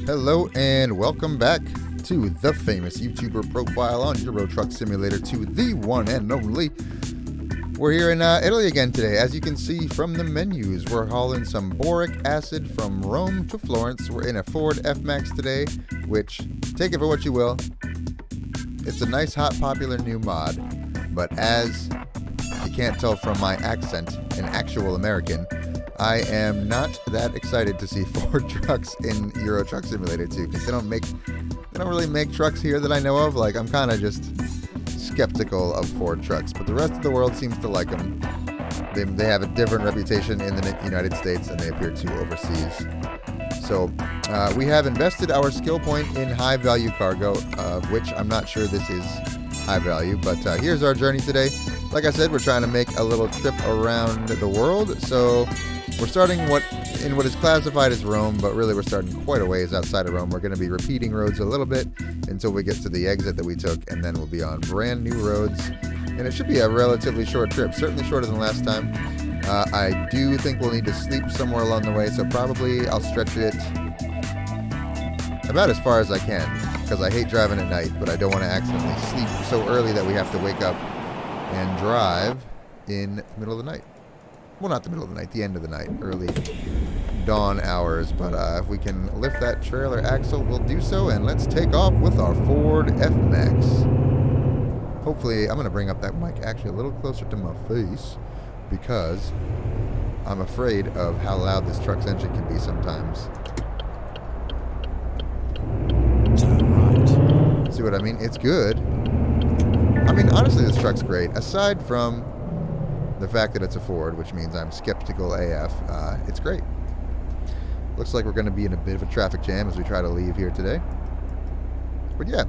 Hello and welcome back to the famous YouTuber profile on Eurotruck Simulator 2, the one and only. We're here in Italy again today. As you can see from the menus, we're hauling some boric acid from Rome to Florence. We're in a Ford F-Max today, which, take it for what you will, it's a nice, hot, popular new mod. But as you can't tell from my accent, an actual American, I am not that excited to see Ford trucks in Eurotruck Simulator 2 because they don't really make trucks here that I know of. Like, I'm kind of just skeptical of Ford trucks, but the rest of the world seems to like them. They have a different reputation in the United States than they appear to overseas. So we have invested our skill point in high value cargo, of which I'm not sure this is high value, but here's our journey today. Like I said, we're trying to make a little trip around the world. So we're starting in what is classified as Rome, but really we're starting quite a ways outside of Rome. We're going to be repeating roads a little bit until we get to the exit that we took, and then we'll be on brand new roads. And it should be a relatively short trip, certainly shorter than last time. I do think we'll need to sleep somewhere along the way, so probably I'll stretch it about as far as I can, because I hate driving at night, but I don't want to accidentally sleep so early that we have to wake up and drive in the middle of the night. Well, not the middle of the night, the end of the night, early dawn hours. But if we can lift that trailer axle, we'll do so, and let's take off with our Ford F-Max. Hopefully, I'm going to bring up that mic actually a little closer to my face, because I'm afraid of how loud this truck's engine can be sometimes. Turn right. See what I mean? It's good. I mean, honestly, this truck's great. Aside from the fact that it's a Ford, which means I'm skeptical AF, it's great. Looks like we're going to be in a bit of a traffic jam as we try to leave here today. But yeah,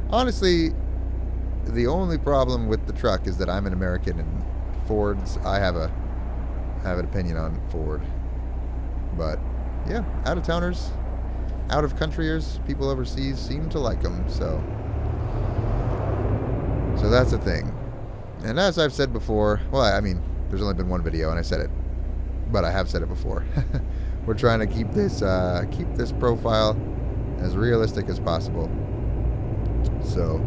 honestly, the only problem with the truck is that I'm an American, and Fords, I have an opinion on Ford. But yeah, out-of-towners, out-of-countryers, people overseas seem to like them, so that's the thing. And as I've said before, well, I mean, there's only been one video and I said it, but I have said it before. We're trying to keep this profile as realistic as possible. So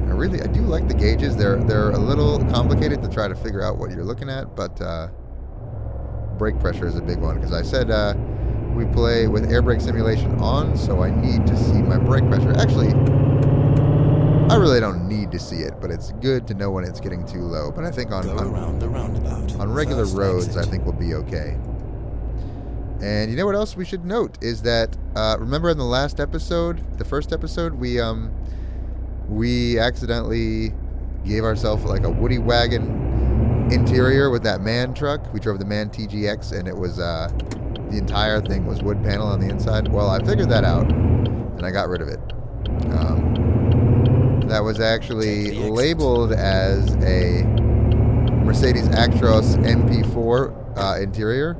I do like the gauges. They're a little complicated to try to figure out what you're looking at, but brake pressure is a big one, because I said we play with air brake simulation on, so I need to see my brake pressure. Actually, I really don't need to see it, but it's good to know when it's getting too low. But I think on regular roads, I think we'll be okay. And you know what else we should note is that, remember in the last episode, the first episode, we accidentally gave ourselves like a Woody wagon interior with that MAN truck. We drove the MAN TGX, and it was, the entire thing was wood panel on the inside. Well, I figured that out, and I got rid of it. That was actually labeled as a Mercedes Actros MP4 interior,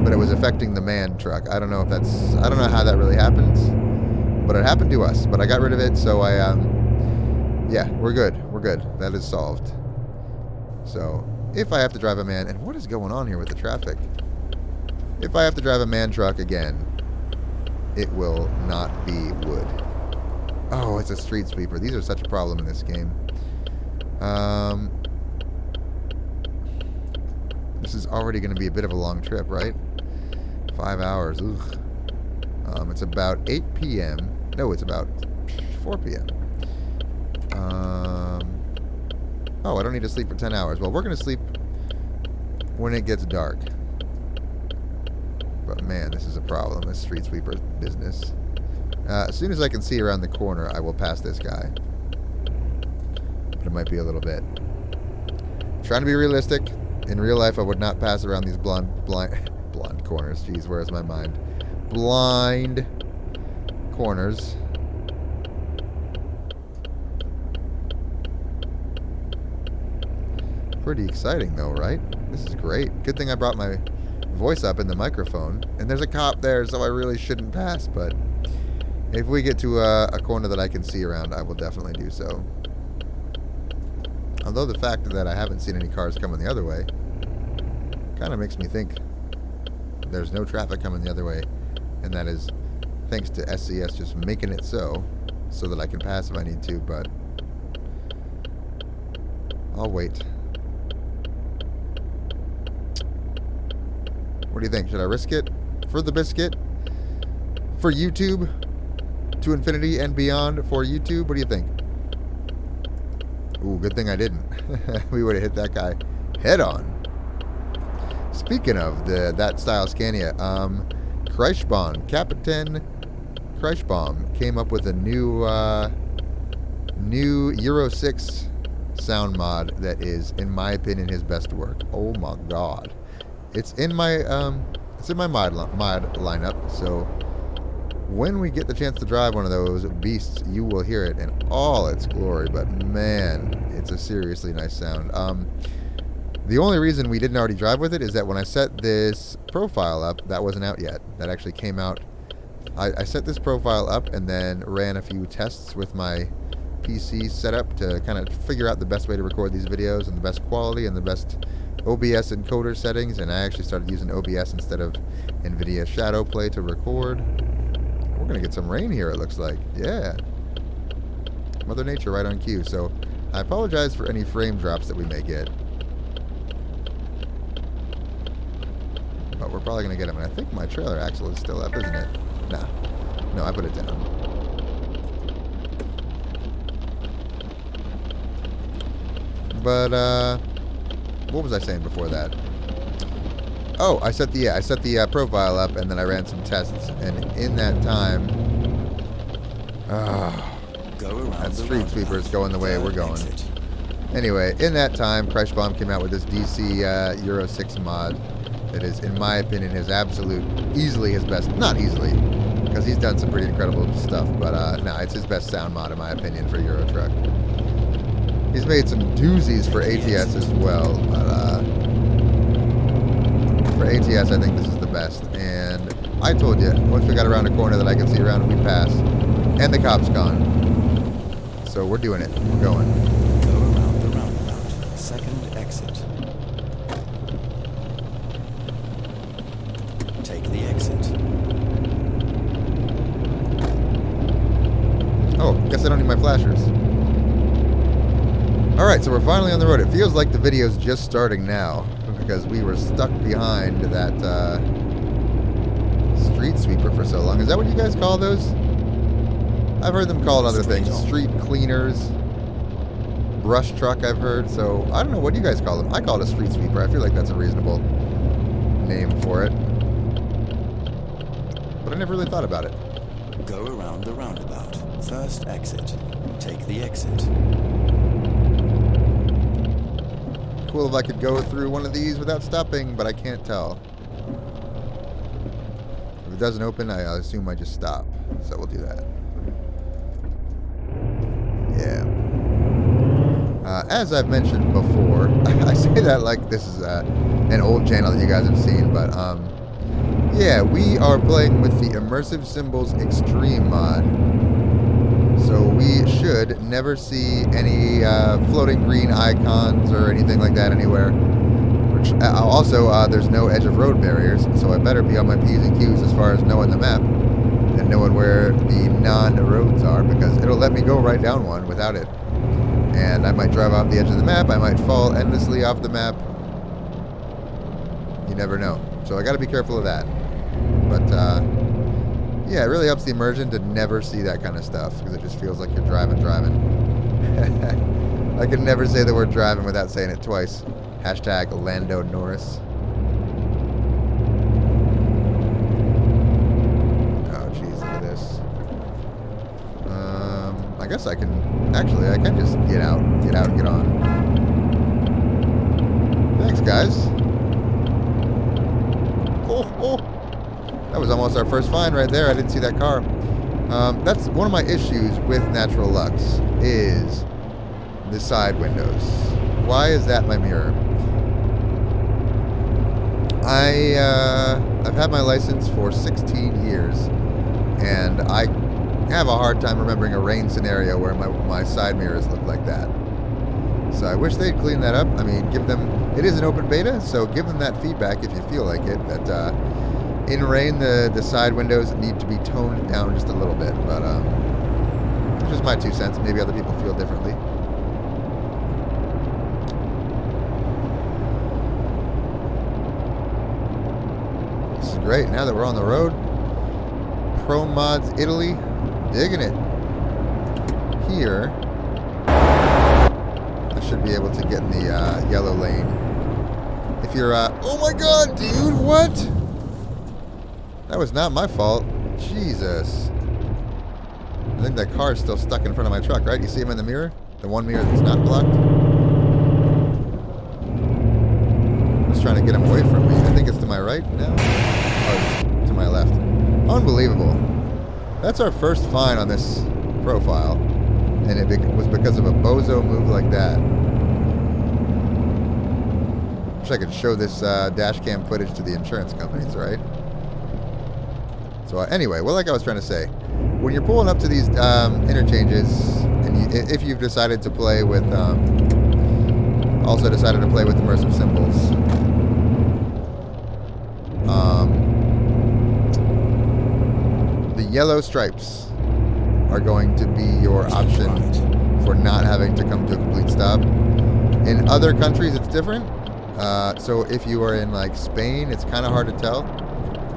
but it was affecting the MAN truck. I don't know how that really happens, but it happened to us. But I got rid of it, so yeah, we're good. We're good. That is solved. So if I have to drive a MAN, and what is going on here with the traffic? If I have to drive a MAN truck again, it will not be wood. Oh, it's a street sweeper. These are such a problem in this game. This is already going to be a bit of a long trip, right? 5 hours. Ugh. It's about 8 p.m. No, it's about 4 p.m. Oh, I don't need to sleep for 10 hours. Well, we're going to sleep when it gets dark. But man, this is a problem, this street sweeper business. As soon as I can see around the corner, I will pass this guy. But it might be a little bit. Trying to be realistic. In real life, I would not pass around these blonde corners. Jeez, where's my mind? Blind corners. Pretty exciting, though, right? This is great. Good thing I brought my voice up in the microphone. And there's a cop there, so I really shouldn't pass, but if we get to a corner that I can see around, I will definitely do so. Although the fact that I haven't seen any cars coming the other way kind of makes me think there's no traffic coming the other way, and that is thanks to SCS just making it so that I can pass if I need to, but I'll wait. What do you think? Should I risk it for the biscuit? For YouTube? To infinity and beyond for YouTube? What do you think? Ooh, good thing I didn't. We would have hit that guy head on. Speaking of that style Scania, Captain Kreischbaum came up with a new Euro 6 sound mod that is, in my opinion, his best work. Oh my god. It's in my mod lineup, so when we get the chance to drive one of those beasts, you will hear it in all its glory. But man, it's a seriously nice sound. The only reason we didn't already drive with it is that when I set this profile up, that wasn't out yet. That actually came out. I set this profile up and then ran a few tests with my PC setup to kind of figure out the best way to record these videos and the best quality and the best OBS encoder settings. And I actually started using OBS instead of NVIDIA Shadowplay to record. We're going to get some rain here, it looks like. Yeah. Mother Nature right on cue. So I apologize for any frame drops that we may get. But we're probably going to get them. And I think my trailer axle is still up, isn't it? Nah. No, I put it down. But, what was I saying before that? Oh, I set the profile up, and then I ran some tests, and in that time, that street sweeper is going the way we're going. Anyway, in that time, Kreischbaum came out with this DC Euro 6 mod that is, in my opinion, easily his best. Not easily, because he's done some pretty incredible stuff, but no, it's his best sound mod, in my opinion, for Eurotruck. He's made some doozies for ATS as well, but for ATS, I think this is the best. And I told you, once we got around a corner that I can see around, we pass. And the cop's gone. So we're doing it. We're going. Go around the roundabout. Second exit. Take the exit. Oh, guess I don't need my flashers. Alright, so we're finally on the road. It feels like the video's just starting now, because we were stuck behind that street sweeper for so long. Is that what you guys call those? I've heard them called other things. Street cleaners, brush truck I've heard. So I don't know, what do you guys call them? I call it a street sweeper. I feel like that's a reasonable name for it. But I never really thought about it. Go around the roundabout. First exit. Take the exit. Cool if I could go through one of these without stopping, but I can't tell. If it doesn't open, I assume I just stop. So we'll do that. Yeah. As I've mentioned before, I say that like this is an old channel that you guys have seen, but yeah, we are playing with the Immersive Symbols Extreme mod. So we should never see any floating green icons or anything like that anywhere. Which, also, there's no edge of road barriers, so I better be on my P's and Q's as far as knowing the map and knowing where the non-roads are, because it'll let me go right down one without it. And I might drive off the edge of the map, I might fall endlessly off the map. You never know. So I gotta be careful of that. But, yeah, it really helps the immersion to never see that kind of stuff, because it just feels like you're driving. I can never say the word driving without saying it twice. Hashtag Lando Norris. Oh, jeez, look at this. I guess I can just get out and get on. Thanks, guys. Oh. That was almost our first find right there. I didn't see that car. That's one of my issues with Naturalux, is the side windows. Why is that my mirror? I've had my license for 16 years, and I have a hard time remembering a rain scenario where my side mirrors look like that. So I wish they'd clean that up. I mean, give them... It is an open beta, so give them that feedback if you feel like it, that... In rain, the side windows need to be toned down just a little bit, but it's just my 2 cents. Maybe other people feel differently. This is great. Now that we're on the road, ProMods Italy, digging it. Here, I should be able to get in the yellow lane. If you're, oh my god, dude, what? That was not my fault. Jesus. I think that car is still stuck in front of my truck, right? You see him in the mirror? The one mirror that's not blocked? I was trying to get him away from me. I think it's to my right now. Oh, it's to my left. Unbelievable. That's our first fine on this profile. And it was because of a bozo move like that. Wish I could show this dash cam footage to the insurance companies, right? So anyway, well, like I was trying to say, when you're pulling up to these interchanges, and if you've decided to play with, also decided to play with immersive symbols, the yellow stripes are going to be your option for not having to come to a complete stop. In other countries, it's different. So if you are in like Spain, it's kind of hard to tell.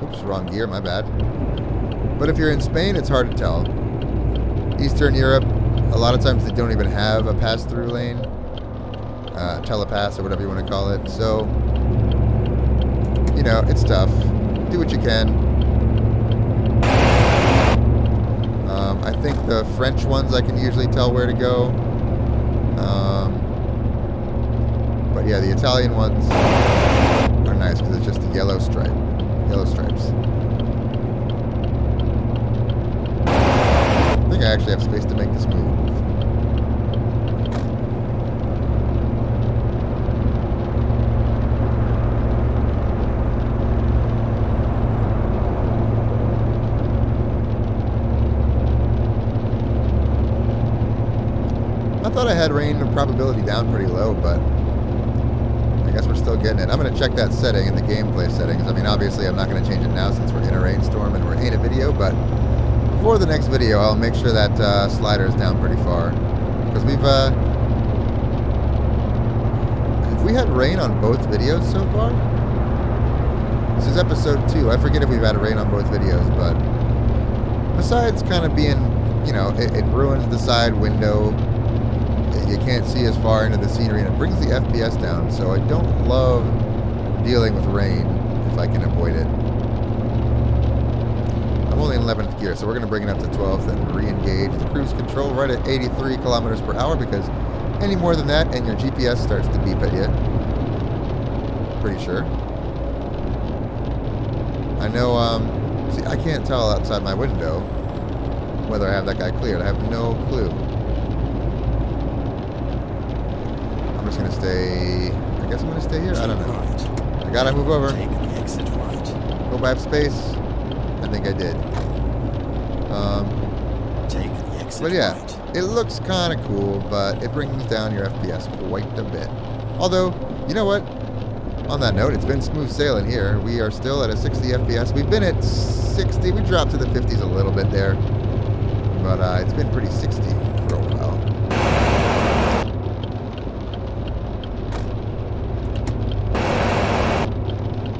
Oops, wrong gear, my bad. But if you're in Spain, it's hard to tell. Eastern Europe, a lot of times they don't even have a pass-through lane, telepass or whatever you want to call it. So, you know, it's tough. Do what you can. I think the French ones I can usually tell where to go. But yeah, the Italian ones are nice because it's just the yellow stripe. Yellow stripes. I think I actually have space to make this move. I thought I had rain probability down pretty low, but I guess we're still getting it. I'm going to check that setting in the gameplay settings. I mean, obviously, I'm not going to change it now since we're in a rainstorm and we're in a video, but for the next video, I'll make sure that slider is down pretty far. Because have we had rain on both videos so far? This is episode 2. I forget if we've had rain on both videos, but besides kind of being, you know, it ruins the side window. You can't see as far into the scenery, and it brings the FPS down, so I don't love dealing with rain if I can avoid it. I'm only in 11th gear, so we're going to bring it up to 12th and re-engage the cruise control right at 83 kilometers per hour, because any more than that and your GPS starts to beep at you. Pretty sure. I know, see, I can't tell outside my window whether I have that guy cleared. I have no clue. I'm just gonna stay. I guess I'm gonna stay here. I don't know. I gotta move over. Take the exit right. Hope I have space. I think I did. Take the exit But yeah, right. it looks kind of cool, but it brings down your FPS quite a bit. Although, you know what? On that note, it's been smooth sailing here. We are still at a 60 FPS. We've been at 60. We dropped to the 50s a little bit there, but it's been pretty 60 for a while.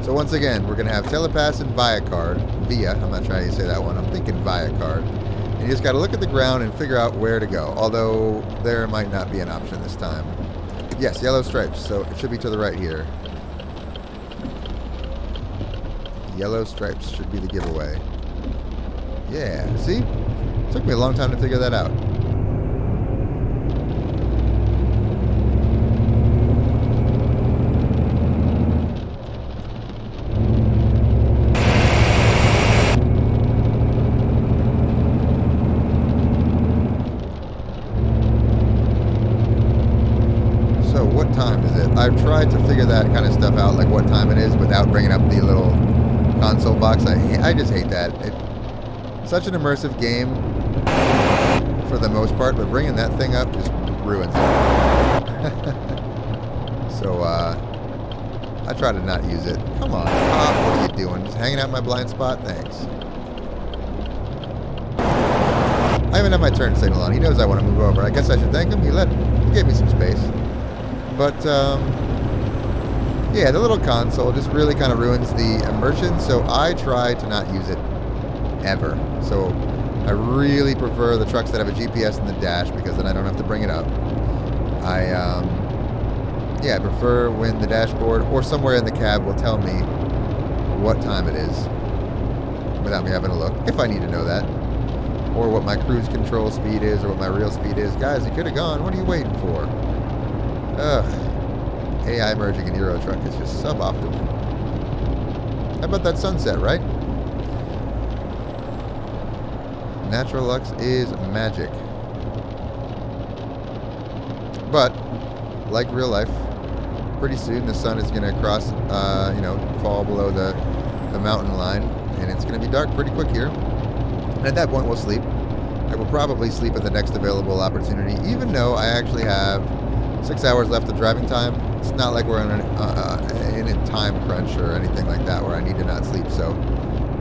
So once again, we're going to have Telepass and Via Card. Via, I'm not trying to say that one. I'm thinking Via Card. And you just got to look at the ground and figure out where to go. Although, there might not be an option this time. Yes, yellow stripes, so it should be to the right here. Yellow stripes should be the giveaway. Yeah, see? It took me a long time to figure that out. So what time is it? I've tried to figure that kind of stuff out, like what time it is, without bringing up the little console box. I just hate that. It's such an immersive game for the most part, but bringing that thing up just ruins it. So, I try to not use it. Come on, Pop, what are you doing? Just hanging out in my blind spot? Thanks. I even have my turn signal on. He knows I want to move over. I guess I should thank him. He gave me some space. But, yeah, the little console just really kind of ruins the immersion, so I try to not use it ever. So I really prefer the trucks that have a GPS in the dash because then I don't have to bring it up. I prefer when the dashboard or somewhere in the cab will tell me what time it is without me having to look, if I need to know that. Or what my cruise control speed is or what my real speed is. Guys, you could have gone. What are you waiting for? Ugh. AI merging in Eurotruck is just suboptimal. How about that sunset, right? Naturalux is magic. But, like real life, pretty soon the sun is going to cross, fall below the mountain line, and it's going to be dark pretty quick here. And at that point, we'll sleep. I will probably sleep at the next available opportunity, even though I actually have 6 hours left of driving time. It's not like we're in a time crunch or anything like that where I need to not sleep. So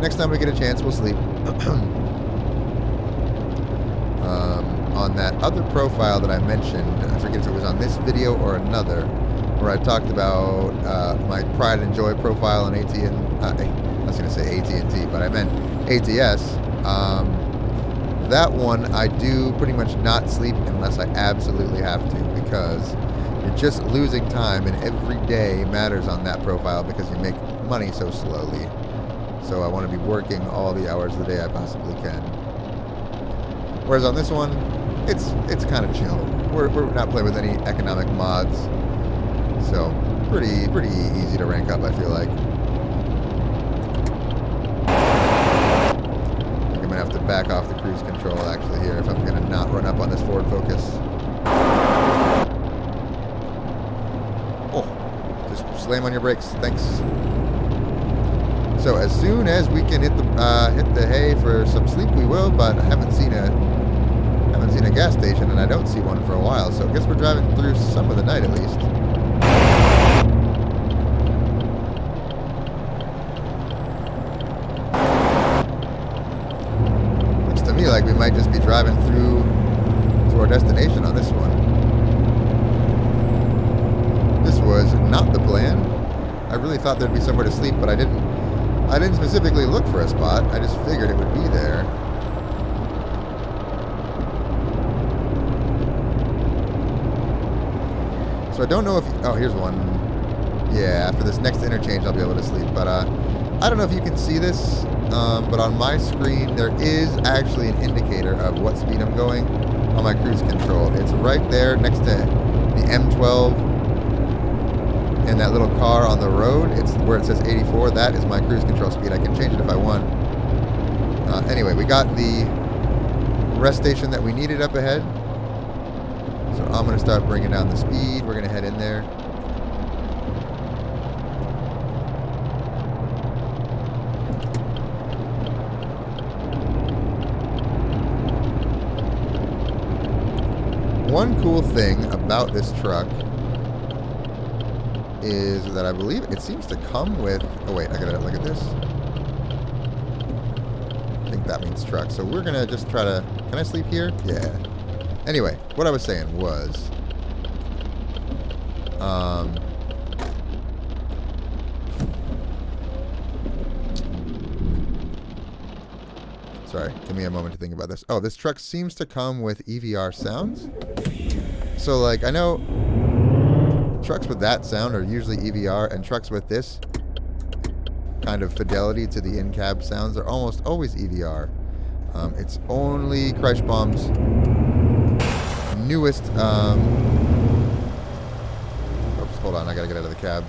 next time we get a chance, we'll sleep. On that other profile that I mentioned, I forget if it was on this video or another, where I talked about my pride and joy profile on AT&T. I was going to say AT&T, but I meant ATS. That one I do pretty much not sleep unless I absolutely have to, because you're just losing time, and every day matters on that profile because you make money so slowly. So I want to be working all the hours of the day I possibly can. Whereas on this one, it's kind of chill. We're not playing with any economic mods, so pretty easy to rank up, I feel like. I'm gonna have to back off the cruise control actually here if I'm gonna not run up on this forward focus. Oh, just slam on your brakes, thanks. So as soon as we can hit the hay for some sleep, we will. But I haven't seen a gas station, and I don't see one for a while. So I guess we're driving through some of the night at least. Looks to me like we might just be driving through to our destination on this one. This was not the plan. I really thought there'd be somewhere to sleep, but I didn't specifically look for a spot. I just figured it would be there. So I don't know if... Oh, here's one. Yeah, after this next interchange, I'll be able to sleep. But I don't know if you can see this, but on my screen, there is actually an indicator of what speed I'm going on my cruise control. It's right there next to the M12 and that little car on the road. It's where it says 84. That is my cruise control speed. I can change it if I want. Anyway, we got the rest station that we needed up ahead. So I'm going to start bringing down the speed. We're going to head in there. One cool thing about this truck is that I believe it seems to come with... Oh, wait, I gotta look at this. I think that means truck. So we're gonna just try to... Can I sleep here? Yeah. Anyway, what I was saying was... Sorry, give me a moment to think about this. Oh, this truck seems to come with EVR sounds. So, like, I know trucks with that sound are usually EVR, and trucks with this kind of fidelity to the in-cab sounds are almost always EVR. It's only Kreischbaum's newest... oops, hold on, I gotta get out of the cab.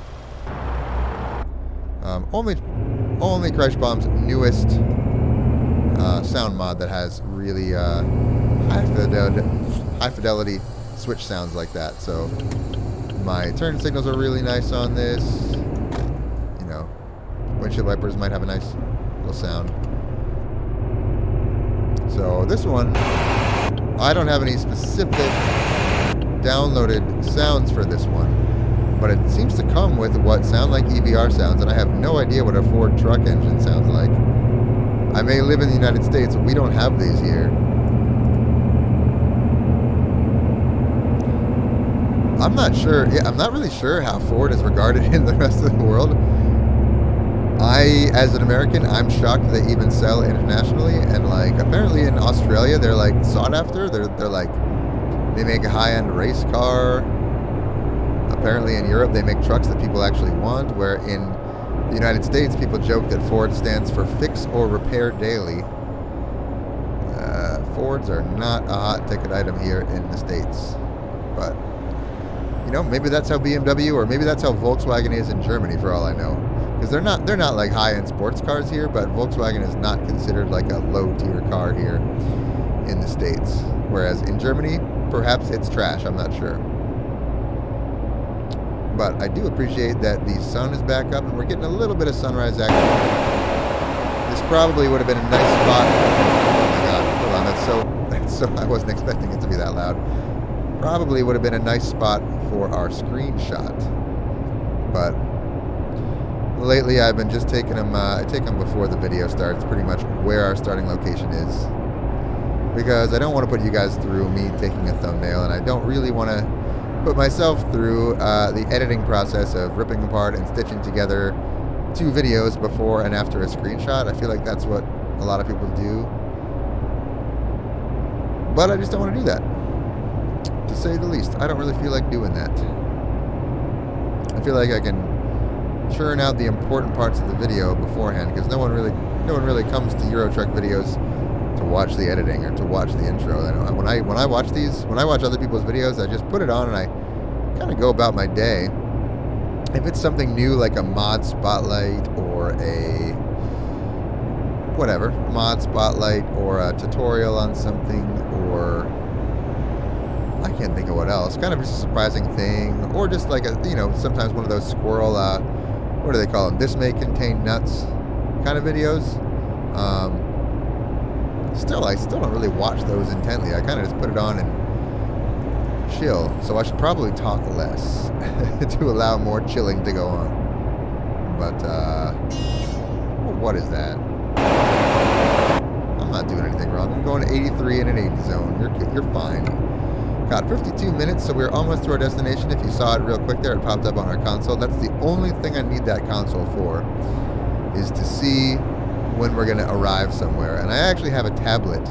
Only Kreischbaum's newest sound mod that has really high fidelity switch sounds like that. So my turn signals are really nice on this. You know, windshield wipers might have a nice little sound. So this one, I don't have any specific downloaded sounds for this one, but it seems to come with what sound like EVR sounds, and I have no idea what a Ford truck engine sounds like. I may live in the United States, but we don't have these here. I'm not sure. Yeah, I'm not really sure how Ford is regarded in the rest of the world. As an American, I'm shocked they even sell internationally, and like apparently in Australia they're like sought after. They're like, they make a high-end race car. Apparently in Europe they make trucks that people actually want, where in the United States people joke that Ford stands for fix or repair daily. Fords are not a hot ticket item here in the States, but you know, maybe that's how BMW, or maybe that's how Volkswagen is in Germany, for all I know. Because they're not like high-end sports cars here, but Volkswagen is not considered like a low-tier car here in the States. Whereas in Germany, perhaps it's trash, I'm not sure. But I do appreciate that the sun is back up and we're getting a little bit of sunrise action. This probably would have been a nice spot. Oh my god, hold on, that's so I wasn't expecting it to be that loud. Probably would have been a nice spot for our screenshot. But lately I've been just taking them, I take them before the video starts, pretty much where our starting location is. Because I don't want to put you guys through me taking a thumbnail, and I don't really want to put myself through the editing process of ripping apart and stitching together two videos before and after a screenshot. I feel like that's what a lot of people do. But I just don't want to do that, to say the least. I don't really feel like doing that. I feel like I can churn out the important parts of the video beforehand, because no one really comes to Eurotruck videos to watch the editing or to watch the intro. When I watch other people's videos, I just put it on and I kind of go about my day. If it's something new like a mod spotlight or a mod spotlight or a tutorial on something, or I can't think of what else, kind of just a surprising thing, or just like a, you know, sometimes one of those squirrel, what do they call them? This may contain nuts kind of videos. I still don't really watch those intently. I kind of just put it on and chill. So I should probably talk less to allow more chilling to go on. But, what is that? I'm not doing anything wrong. I'm going to 83 in an 80 zone. You're fine. Got 52 minutes, so we're almost to our destination. If you saw it real quick there, it popped up on our console. That's the only thing I need that console for, is to see when we're going to arrive somewhere. And I actually have a tablet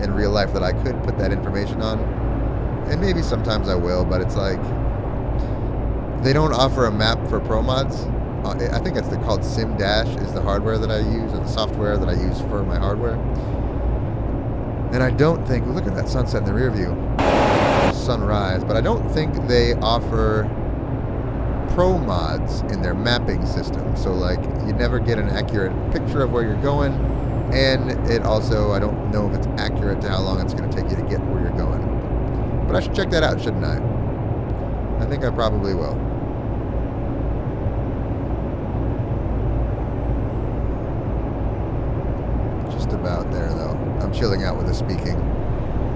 in real life that I could put that information on. And maybe sometimes I will, but it's like, they don't offer a map for ProMods. I think it's called Sim Dash is the hardware that I use, or the software that I use for my hardware. And I don't think, look at that sunset in the rear view. Sunrise, but I don't think they offer ProMods in their mapping system. So like, you never get an accurate picture of where you're going, and it also, I don't know if it's accurate to how long it's going to take you to get where you're going. But I should check that out, shouldn't I? I think I probably will. Just about there though. I'm chilling out with the speaking.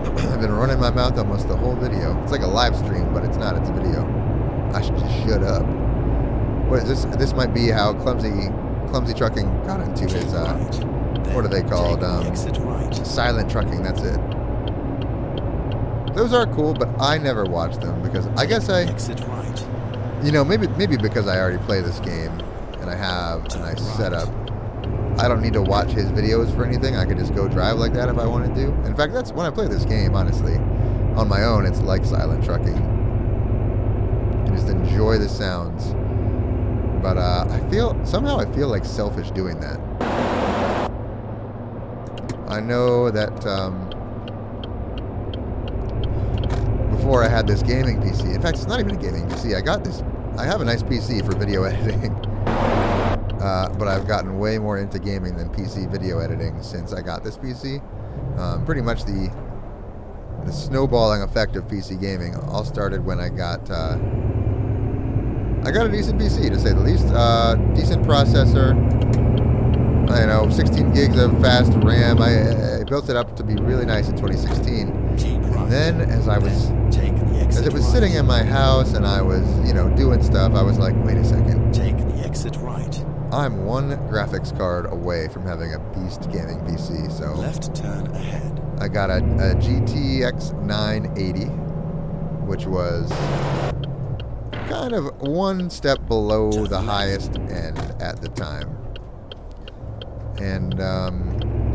I've been running my mouth almost the whole video. It's like a live stream, but it's not. It's a video. I should just shut up. What is this? This might be how clumsy trucking got into his, what are they called? Silent trucking, that's it. Those are cool, but I never watch them because I guess you know, maybe because I already play this game and I have a nice setup. I don't need to watch his videos for anything. I could just go drive like that if I wanted to. In fact, that's when I play this game, honestly. On my own, it's like silent trucking. You just enjoy the sounds. But somehow I feel like selfish doing that. I know that before I had this gaming PC. In fact, it's not even a gaming PC. I have a nice PC for video editing. But I've gotten way more into gaming than PC video editing since I got this PC. Pretty much the snowballing effect of PC gaming all started when I got a decent PC, to say the least. Decent processor, you know, 16 gigs of fast RAM. I built it up to be really nice in 2016. Keep right. Then, as Take it was sitting in my house and I was, you know, doing stuff, I was like, wait a second. Take the exit right. I'm one graphics card away from having a beast gaming PC, so Left turn ahead. I got a GTX 980, which was kind of one step below the highest end at the time. And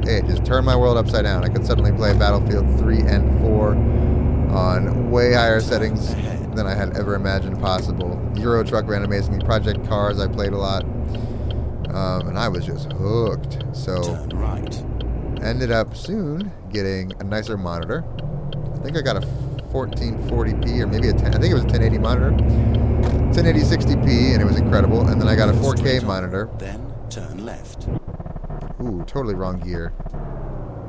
it just turned my world upside down. I could suddenly play Battlefield 3 and 4 on way higher settings than I had ever imagined possible. Eurotruck ran amazingly. Project Cars I played a lot. And I was just hooked. So Turn right. ended up soon getting a nicer monitor. I think I got a 1440p or maybe a 10. I think it was a 1080 monitor. 1080 60p, and it was incredible. And then I got a 4K monitor. Then turn left. Ooh, totally wrong gear.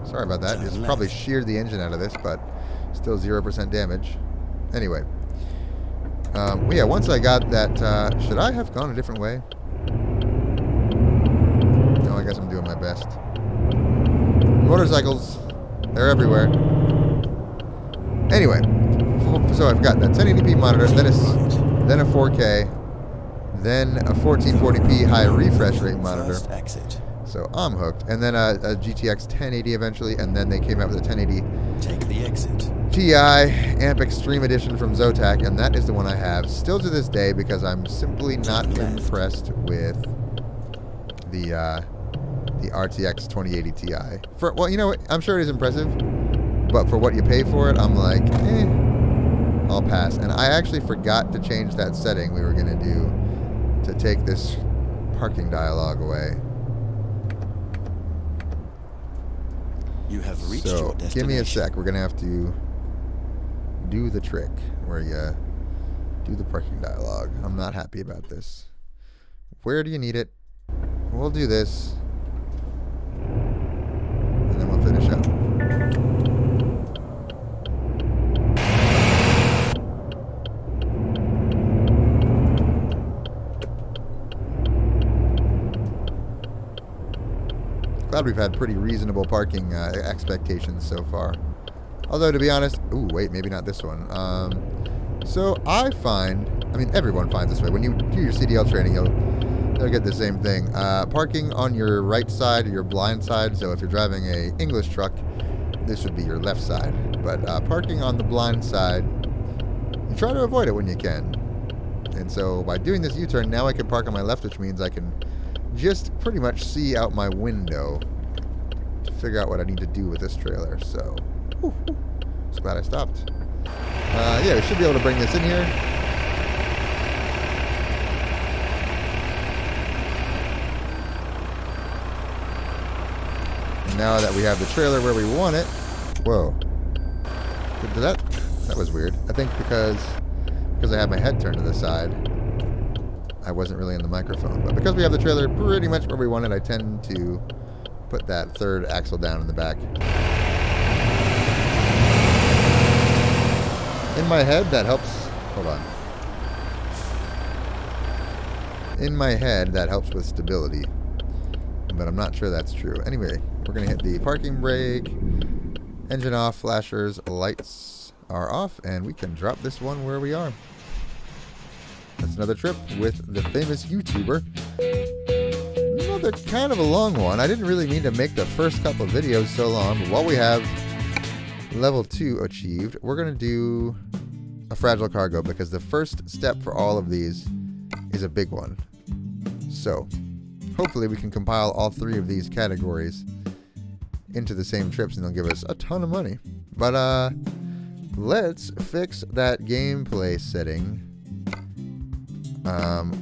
Sorry about that. Just probably sheared the engine out of this, but still 0% damage. Anyway. Well, yeah, once I got that, should I have gone a different way? No, I guess I'm doing my best. Motorcycles, they're everywhere. Anyway, so I've got that 1080p monitor, then a 4K, then a 1440p high refresh rate monitor. First exit. So I'm hooked. And then a GTX 1080 eventually, and then they came out with a 1080 Take the exit. Ti Amp Extreme Edition from Zotac, and that is the one I have still to this day because I'm simply not impressed with the RTX 2080 Ti. Well, you know what? I'm sure it is impressive, but for what you pay for it, I'm like, I'll pass. And I actually forgot to change that setting we were going to do to take this parking dialogue away. You have reached So, your destination. give me a sec. We're going to have to do the trick where you do the parking dialogue. I'm not happy about this. Where do you need it? We'll do this. And then we'll finish up. Glad we've had pretty reasonable parking expectations so far. Although, to be honest, ooh, wait, maybe not this one. So I find, I mean, everyone finds this way. When you do your CDL training, you'll get the same thing. Parking on your right side or your blind side. So if you're driving a English truck, this would be your left side. But parking on the blind side, you try to avoid it when you can. And so by doing this U-turn, now I can park on my left, which means I can just pretty much see out my window to figure out what I need to do with this trailer. So, just glad I stopped. Yeah, we should be able to bring this in here. And now that we have the trailer where we want it, whoa, that was weird. I think because I had my head turned to the side, I wasn't really in the microphone. But because we have the trailer pretty much where we want it, I tend to put that third axle down in the back. In my head, that helps. Hold on. In my head, that helps with stability. But I'm not sure that's true. Anyway, we're going to hit the parking brake. Engine off, flashers, lights are off, and we can drop this one where we are. That's another trip with the famous YouTuber. Another kind of a long one. I didn't really mean to make the first couple of videos so long, but while we have level 2 achieved, we're going to do a fragile cargo because the first step for all of these is a big one. So, hopefully we can compile all 3 of these categories into the same trips and they'll give us a ton of money. But let's fix that gameplay setting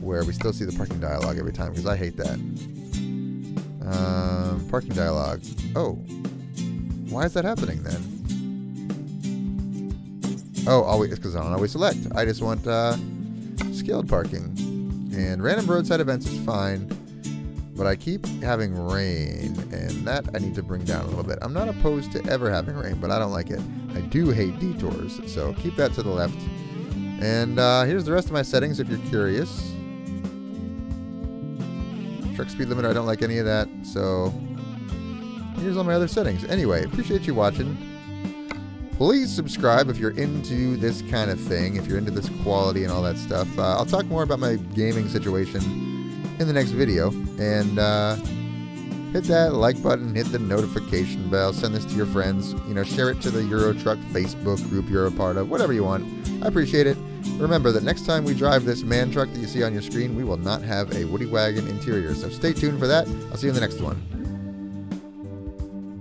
where we still see the parking dialogue every time because I hate that. Parking dialogue. Oh, why is that happening then? Oh, always, it's because I don't always select. I just want scaled parking. And random roadside events is fine, but I keep having rain, and that I need to bring down a little bit. I'm not opposed to ever having rain, but I don't like it. I do hate detours, so keep that to the left. And here's the rest of my settings if you're curious. Truck speed limiter, I don't like any of that. So here's all my other settings. Anyway, appreciate you watching. Please subscribe if you're into this kind of thing, if you're into this quality and all that stuff. I'll talk more about my gaming situation in the next video. And hit that like button, hit the notification bell, send this to your friends. You know, share it to the Eurotruck Facebook group you're a part of, whatever you want. I appreciate it. Remember that next time we drive this man truck that you see on your screen, we will not have a Woody Wagon interior. So stay tuned for that. I'll see you in the next one.